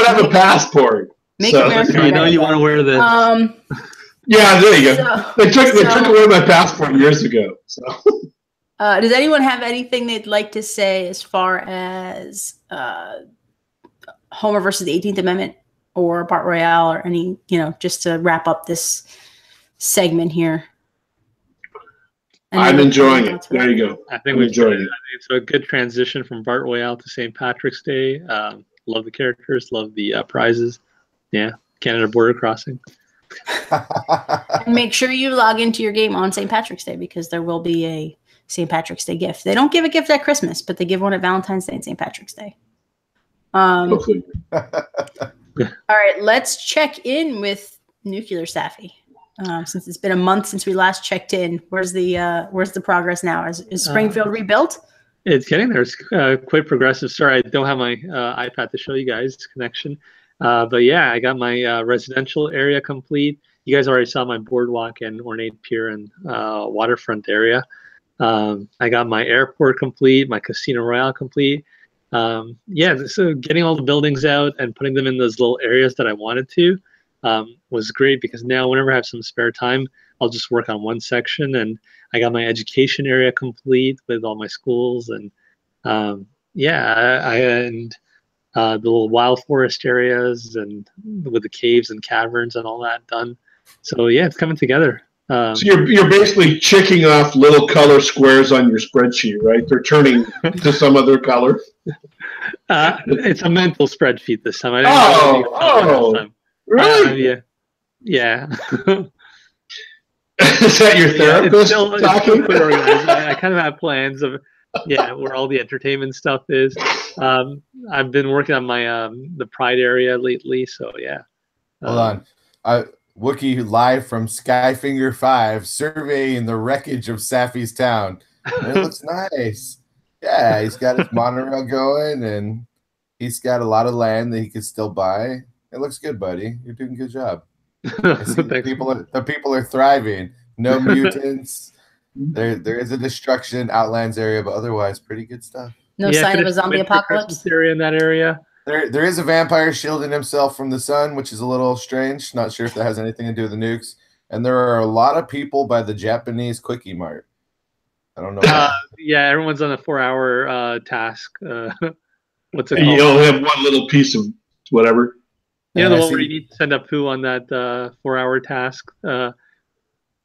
have a passport. I know you want to wear this. Yeah, there you go. They took away my passport years ago. So does anyone have anything they'd like to say as far as Homer versus the 18th Amendment or Bart Royale or any, just to wrap up this segment here? I'm enjoying it. There you go. I think we've enjoyed it. It's a good transition from Bart Royale to St. Patrick's Day. Love the characters. Love the prizes. Yeah, Canada border crossing. And make sure you log into your game on St. Patrick's Day because there will be a St. Patrick's Day gift. They don't give a gift at Christmas, but they give one at Valentine's Day and St. Patrick's Day. Hopefully. All right, let's check in with Nuclear Safi. Since it's been a month since we last checked in, where's the progress now? Is Springfield rebuilt? It's getting there. It's quite progressive. Sorry, I don't have my iPad to show you guys connection. But yeah, I got my residential area complete. You guys already saw my boardwalk and ornate pier and waterfront area. I got my airport complete, my Casino Royale complete. So getting all the buildings out and putting them in those little areas that I wanted to was great because now whenever I have some spare time, I'll just work on one section. And I got my education area complete with all my schools and the little wild forest areas and with the caves and caverns and all that done. So yeah, it's coming together. So you're basically checking off little color squares on your spreadsheet, right? They're turning to some other color. It's a mental spreadsheet this time. Really? Yeah. Is that your therapist talking? I kind of have plans of where all the entertainment stuff is. I've been working on my the Pride area lately, so yeah. Hold on. Wookie live from Skyfinger 5 surveying the wreckage of Safi's town. And it looks nice. Yeah, he's got his monorail going and He's got a lot of land that he could still buy. It looks good, buddy. You're doing a good job. I see the people are thriving. No mutants. There is a destruction Outlands area, but otherwise pretty good stuff. No sign of a zombie apocalypse area in that area. There is a vampire shielding himself from the sun, which is a little strange. Not sure if that has anything to do with the nukes. And there are a lot of people by the Japanese Quickie Mart. I don't know. Yeah, everyone's on a 4-hour task. What's it called? You only have one little piece of whatever. Yeah, the one where you need to send Apu on that 4-hour task.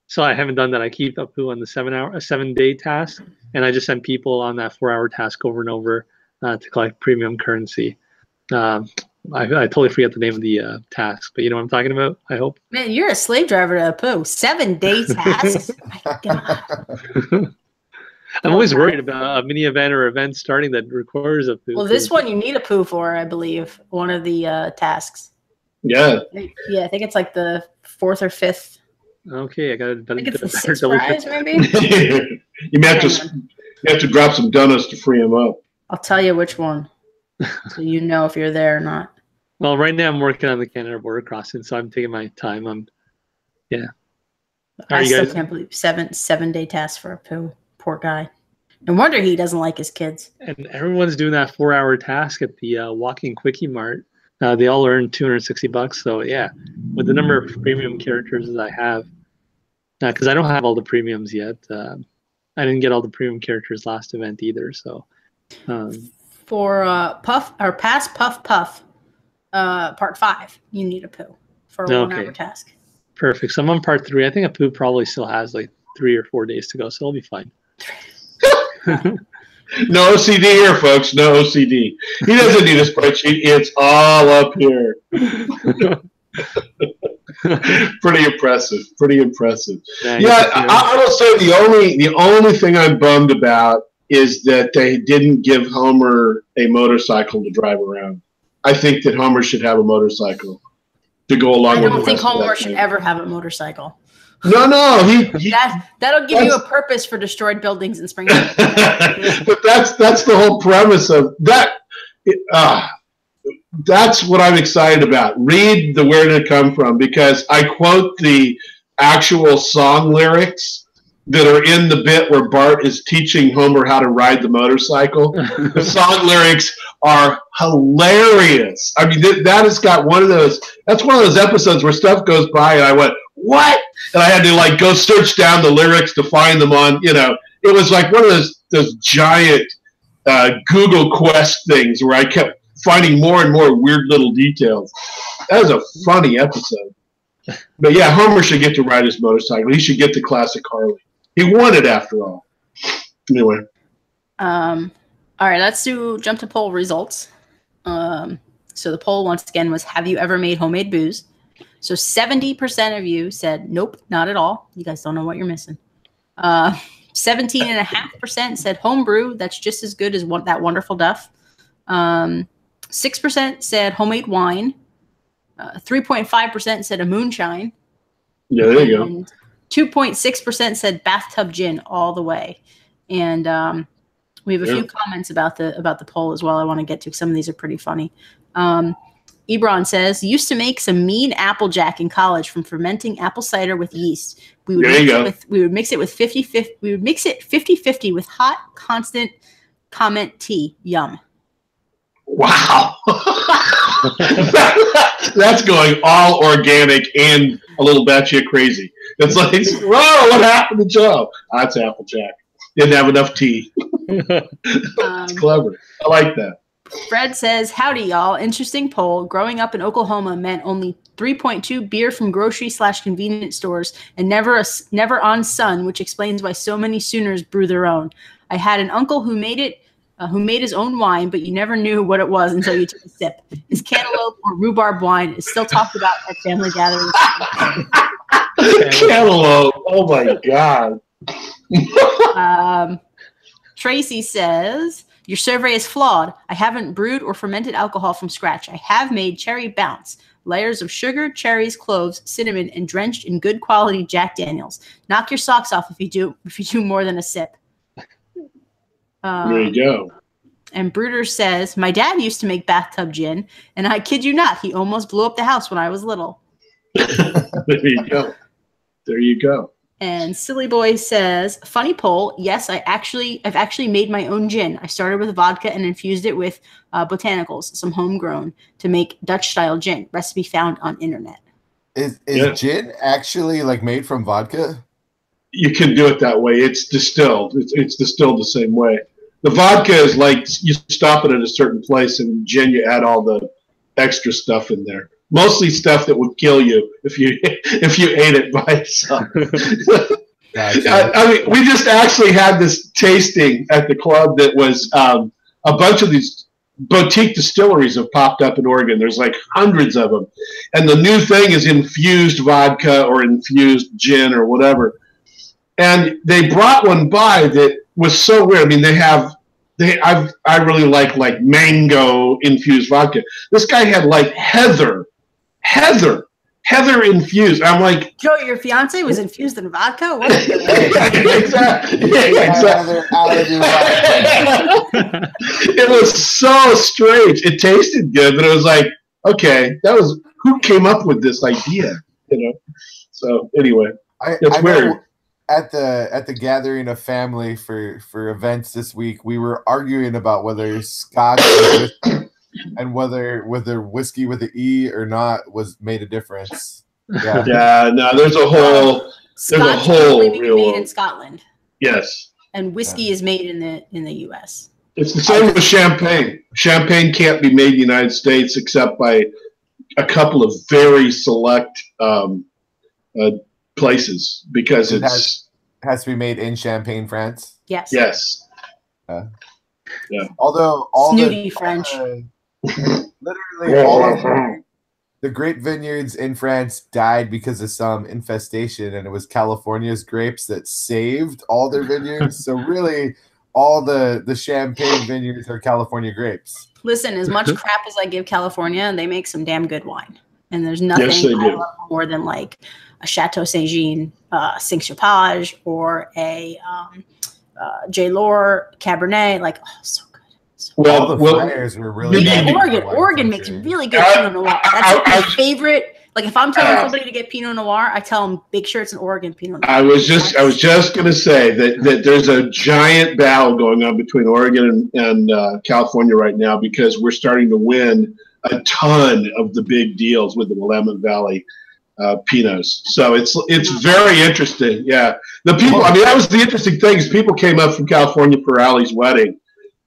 So I haven't done that. I keep Apu on the 7-day task, and I just send people on that 4-hour task over and over to collect premium currency. I totally forget the name of the task, but you know what I'm talking about, I hope. Man, you're a slave driver to Apu. 7-day tasks. My God. I'm always worried about a mini event or event starting that requires Apu. Well, this one you need Apu for, I believe, one of the tasks. Yeah. Yeah, I think it's like the 4th or 5th. Okay, I got it. I think it's the 6th prize, maybe. You have to drop some donuts to free him up. I'll tell you which one, so you know if you're there or not. Well, right now I'm working on the Canada border crossing, so I'm taking my time. I still can't believe 7-day task for Apu. Poor guy. No wonder he doesn't like his kids. And everyone's doing that 4-hour task at the walking Quickie Mart. They all earn $260. So yeah, with the number of premium characters that I have, because I don't have all the premiums yet. I didn't get all the premium characters last event either. So for Puff or past Puff Part 5, you need Apu for a 1-hour task. Perfect. So I'm on Part 3. I think Apu probably still has like 3 or 4 days to go, so I'll be fine. No OCD here, folks. No OCD. He doesn't need a spreadsheet. It's all up here. Pretty impressive. Pretty impressive. Yeah, I will say the only thing I'm bummed about is that they didn't give Homer a motorcycle to drive around. I think that Homer should have a motorcycle to go along with. I don't think Homer should ever have a motorcycle. No, that'll give you a purpose for destroyed buildings in Springfield. But that's the whole premise of that. That's what I'm excited about. Read the Where Did It Come From, because I quote the actual song lyrics that are in the bit where Bart is teaching Homer how to ride the motorcycle. The song lyrics are hilarious. I mean, that has got one of those. That's one of those episodes where stuff goes by and I went, what? And I had to like go search down the lyrics to find them on, it was like one of those giant Google Quest things where I kept finding more and more weird little details. That was a funny episode. But yeah, Homer should get to ride his motorcycle. He should get the classic Harley. He won it after all. Anyway. All right, let's jump to poll results. So the poll once again was, have you ever made homemade booze? So 70% of you said, nope, not at all. You guys don't know what you're missing. 17.5% said homebrew. That's just as good as that wonderful Duff. 6% said homemade wine. 3.5% said a moonshine. Yeah, there you go. And 2.6% said bathtub gin all the way. And we have a few comments about the poll as well I want to get to. Some of these are pretty funny. Ebron says, used to make some mean Applejack in college from fermenting apple cider with yeast. We would mix it 50-50 with hot, constant comment tea. Yum. Wow. That's going all organic and a little batshit crazy. It's like, whoa, what happened to Joe? That's Applejack. Didn't have enough tea. It's clever. I like that. Fred says, howdy, y'all. Interesting poll. Growing up in Oklahoma meant only 3.2 beer from grocery/convenience stores and never on Sun, which explains why so many Sooners brew their own. I had an uncle who made his own wine, but you never knew what it was until you took a sip. His cantaloupe or rhubarb wine is still talked about at family gatherings. Cantaloupe. Oh, my God. Tracy says, your survey is flawed. I haven't brewed or fermented alcohol from scratch. I have made cherry bounce. Layers of sugar, cherries, cloves, cinnamon, and drenched in good quality Jack Daniels. Knock your socks off if you do more than a sip. There you go. And Bruder says, my dad used to make bathtub gin, and I kid you not, he almost blew up the house when I was little. There you go. There you go. And Silly Boy says, funny poll. Yes, I've actually made my own gin. I started with vodka and infused it with botanicals, some homegrown, to make Dutch style gin. Recipe found on internet. Is gin actually like made from vodka? You can do it that way. It's distilled. It's distilled the same way. The vodka is like you stop it at a certain place, and gin you add all the extra stuff in there. Mostly stuff that would kill you if you ate it by itself. Gotcha. I mean, we just actually had this tasting at the club that was a bunch of these boutique distilleries have popped up in Oregon. There's like hundreds of them, and the new thing is infused vodka or infused gin or whatever. And they brought one by that was so weird. I mean, I really like mango infused vodka. This guy had like heather infused. I'm like, Joe, your fiance was infused in vodka? What? exactly. It was so strange. It tasted good, but it was like, okay, who came up with this idea? So anyway, it's weird. At the gathering of family for events this week, we were arguing about whether Scotch was whiskey and whether whiskey with the E or not made a difference. Yeah. Yeah, no, there's a whole Scotch can only be made in Scotland. Yes. And whiskey is made in the US. It's the same with champagne. Champagne can't be made in the United States except by a couple of very select places because it has to be made in Champagne, France. Yes. Yes. Yeah. Although snooty French. Literally all of the grape vineyards in France died because of some infestation, and it was California's grapes that saved all their vineyards. So really, all the Champagne vineyards are California grapes. Listen, as much crap as I give California, they make some damn good wine. And there's nothing I love more than like a Chateau Saint Jean, Cinq-Chapage, or a J. Lore Cabernet. Like, oh, so good. Well, the fires were really good. Oregon makes really good Pinot Noir. That's my favorite. Like, if I'm telling somebody to get Pinot Noir, I tell them make sure it's an Oregon Pinot Noir. I was just going to say that there's a giant battle going on between Oregon and California right now because we're starting to win a ton of the big deals with the Willamette Valley Pinots. So it's very interesting. Yeah, the people. I mean, that was the interesting thing is people came up from California for Allie's wedding,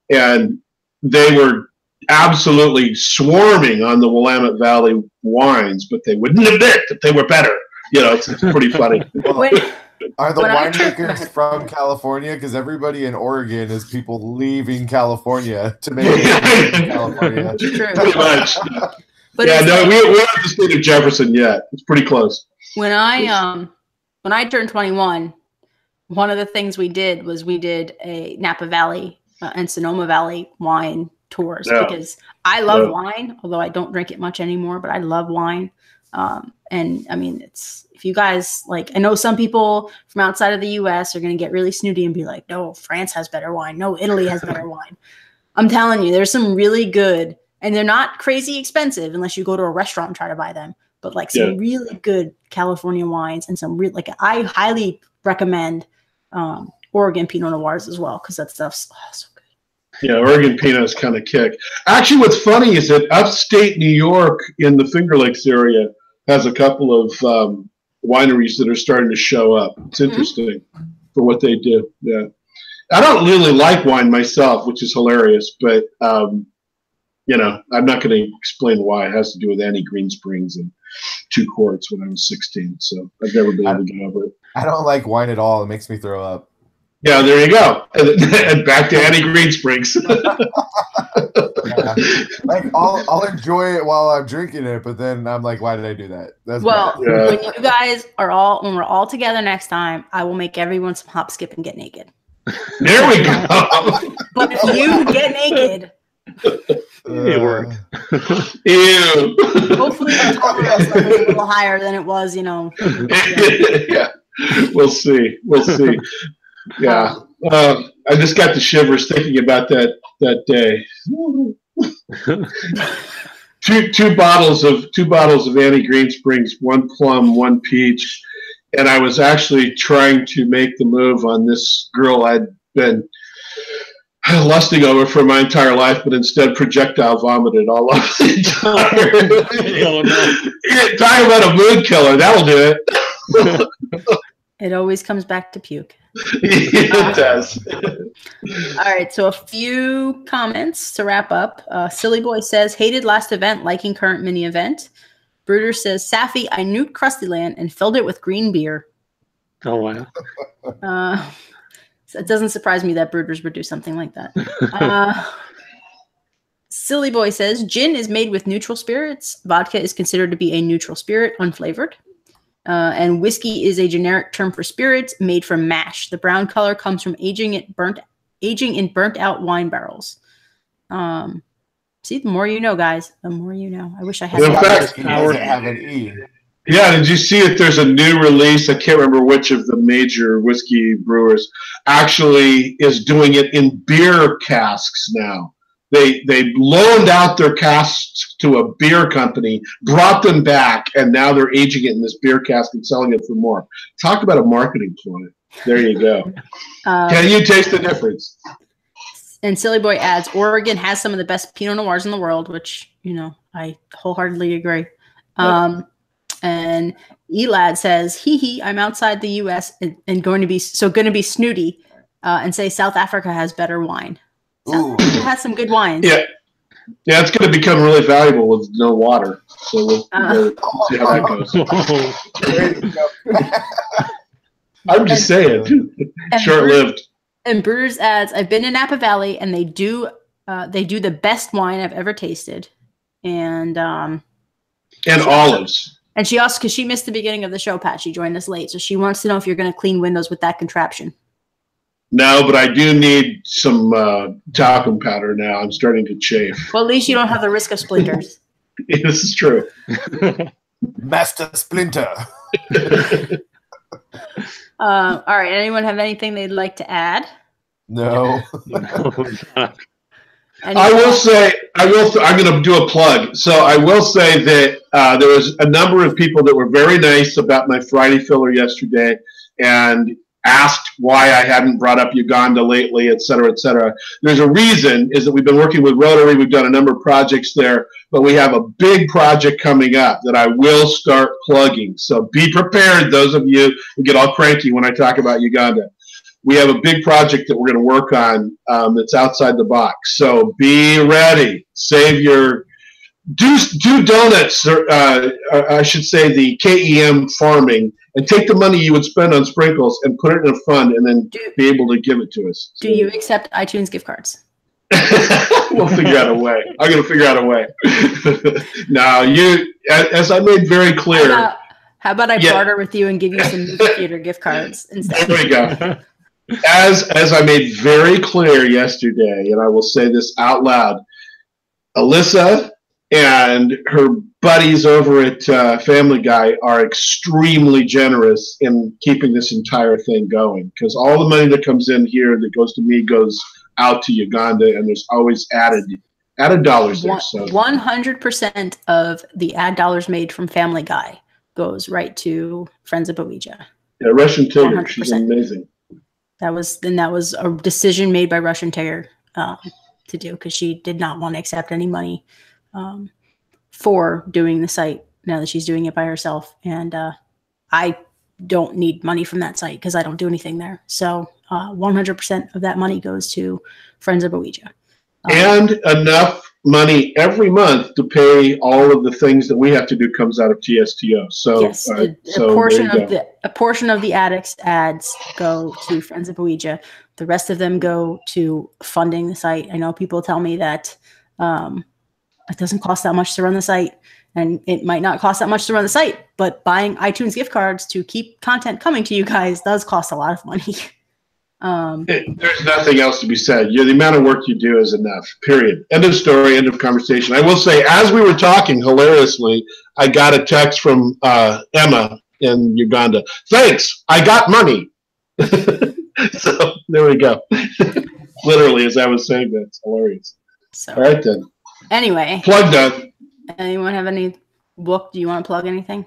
and they were absolutely swarming on the Willamette Valley wines, but they wouldn't admit that they were better. It's pretty funny. Are the winemakers from California? Because everybody in Oregon is people leaving California to make it in California. True. Pretty much. But yeah, no, we haven't the state of Jefferson yet. It's pretty close. When I turned 21, one of the things we did was we did a Napa Valley and Sonoma Valley wine tours because I love wine, although I don't drink it much anymore, but I love wine. And I mean, if you guys like, I know some people from outside of the US are going to get really snooty and be like, no, France has better wine. No, Italy has better wine. I'm telling you, there's some really good, and they're not crazy expensive unless you go to a restaurant and try to buy them, but like some really good California wines and some real, like I highly recommend, Oregon Pinot Noirs as well. Cause that stuff's so good. Yeah, Oregon Pinots kind of kick. Actually, what's funny is that upstate New York in the Finger Lakes area has a couple of wineries that are starting to show up. It's interesting for what they do. Yeah, I don't really like wine myself, which is hilarious, but I'm not going to explain why. It has to do with Annie Greensprings and 2 quarts when I was 16. So I've never been able to get over it. I don't like wine at all. It makes me throw up. Yeah, there you go. And back to Annie Greensprings. Like I'll enjoy it while I'm drinking it, but then I'm like, why did I do that? That's when you guys when we're all together next time, I will make everyone some hop, skip, and get naked. There we go. But if you get naked, it worked. Ew. Hopefully the tolerance level is a little higher than it was, Yeah. We'll see. Yeah. I just got the shivers thinking about that day. two bottles of Annie Green Springs, one plum, one peach, and I was actually trying to make the move on this girl I'd been lusting over for my entire life, but instead projectile vomited all over the entire. Oh, no. Talk about a mood killer. That'll do it. It always comes back to puke. It does. All right, so a few comments to wrap up. Silly Boy says, hated last event, liking current mini event. Bruder says, Safi, I nuked Krustyland and filled it with green beer. Oh, wow. So it doesn't surprise me that Brooders would do something like that. Silly Boy says, gin is made with neutral spirits. Vodka is considered to be a neutral spirit, unflavored. And whiskey is a generic term for spirits made from mash. The brown color comes from aging in burnt out wine barrels. See, the more you know, guys. The more you know. I wish I had. In fact, He doesn't have an E. Yeah, did you see that there's a new release? I can't remember which of the major whiskey brewers actually is doing it in beer casks now. They loaned out their casks to a beer company, brought them back, and now they're aging it in this beer cask and selling it for more. Talk about a marketing ploy. There you go. Can you taste the difference? And Silly Boy adds, Oregon has some of the best Pinot Noirs in the world, which, I wholeheartedly agree. And Elad says, hee, I'm outside the U.S. and going to be snooty and say South Africa has better wine. South Africa has some good wines. Yeah, it's going to become really valuable with no water. So we'll see how that goes. I'm just saying, short-lived. And Brewers adds, I've been in Napa Valley, and they do the best wine I've ever tasted, and olives. And she also, because she missed the beginning of the show, Pat, she joined us late, so she wants to know if you're going to clean windows with that contraption. No, but I do need some talcum powder now. I'm starting to chafe. Well, at least you don't have the risk of splinters. This is true. Master Splinter. All right. Anyone have anything they'd like to add? No. I will say, I'm going to do a plug. So I will say that there was a number of people that were very nice about my Friday filler yesterday and asked why I hadn't brought up Uganda lately, et cetera, et cetera. There's a reason, is that we've been working with Rotary. We've done a number of projects there, but we have a big project coming up that I will start plugging. So be prepared, those of you who get all cranky when I talk about Uganda. We have a big project that we're going to work on that's outside the box. So be ready. Save your do donuts, or I should say the KEM farming, and take the money you would spend on sprinkles and put it in a fund, and then be able to give it to us. Do you accept iTunes gift cards? We'll figure out a way. I'm going to figure out a way. Now, as I made very clear. How about I barter with you and give you some movie theater gift cards instead? There we go. As I made very clear yesterday, and I will say this out loud, Alyssa and her buddies over at Family Guy are extremely generous in keeping this entire thing going, because all the money that comes in here that goes to me goes out to Uganda, and there's always added dollars there. So 100% of the ad dollars made from Family Guy goes right to Friends of Boeija. Yeah, Russian Tigger, she's amazing. That was a decision made by Russian Tigger to do, because she did not want to accept any money for doing the site now that she's doing it by herself. And I don't need money from that site because I don't do anything there. So 100% of that money goes to Friends of Boeija. And enough money every month to pay all of the things that we have to do comes out of TSTO. So yes, a portion of the Addicts ads go to Friends of Boeija. The rest of them go to funding the site. I know people tell me that it doesn't cost that much to run the site, and it might not cost that much to run the site, but buying iTunes gift cards to keep content coming to you guys does cost a lot of money. There's nothing else to be said. The amount of work you do is enough, period. End of story, end of conversation. I will say, as we were talking, hilariously, I got a text from Emma in Uganda. Thanks, I got money. So there we go. Literally, as I was saying that, it's hilarious. So, All right then. anyway, Plug done. anyone have any book? Do you want to plug anything?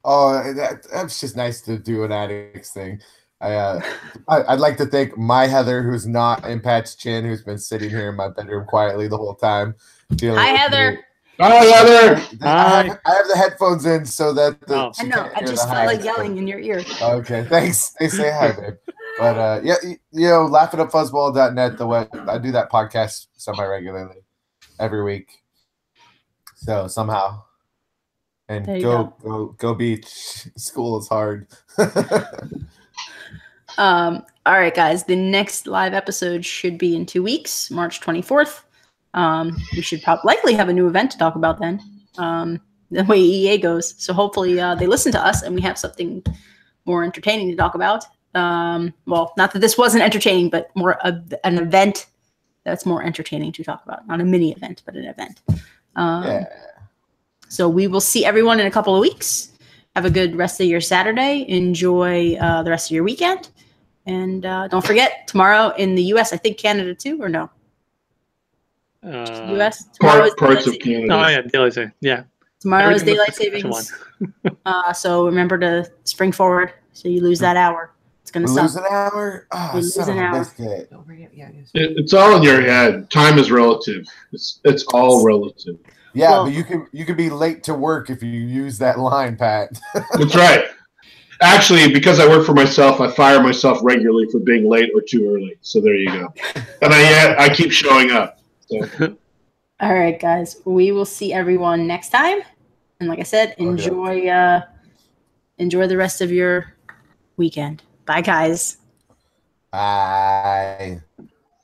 Oh, that's just nice to do an Addicts thing. I'd like to thank my Heather, who's not in Pat's Chin, who's been sitting here in my bedroom quietly the whole time. Hi, Heather. Hi, Heather. I have the headphones in so that I know. I just felt like yelling in your ear. Okay, thanks. They say hi, babe. But yeah, laughingupfuzzball.net. I do that podcast semi-regularly every week. So somehow, and go beach. School is hard. All right, guys. The next live episode should be in 2 weeks, March 24th. We should likely have a new event to talk about then. The way EA goes. So hopefully they listen to us and we have something more entertaining to talk about. Well, not that this wasn't entertaining, but more an event that's more entertaining to talk about. Not a mini event, but an event. Yeah. So we will see everyone in a couple of weeks. Have a good rest of your Saturday. Enjoy the rest of your weekend. And don't forget, tomorrow in the U.S., I think Canada too, or no? U.S. Parts of Canada. Oh, yeah, daylight saving. Yeah. Tomorrow is daylight savings. So remember to spring forward so you lose that hour. It's going to suck. Lose an hour? Oh, lose an hour. Don't forget, It's all in your head. Time is relative. It's all relative. Yeah, Well, but you could be late to work if you use that line, Pat. That's right. Actually, because I work for myself, I fire myself regularly for being late or too early. So there you go. And I keep showing up. So. All right, guys. We will see everyone next time. And like I said, enjoy the rest of your weekend. Bye, guys. Bye.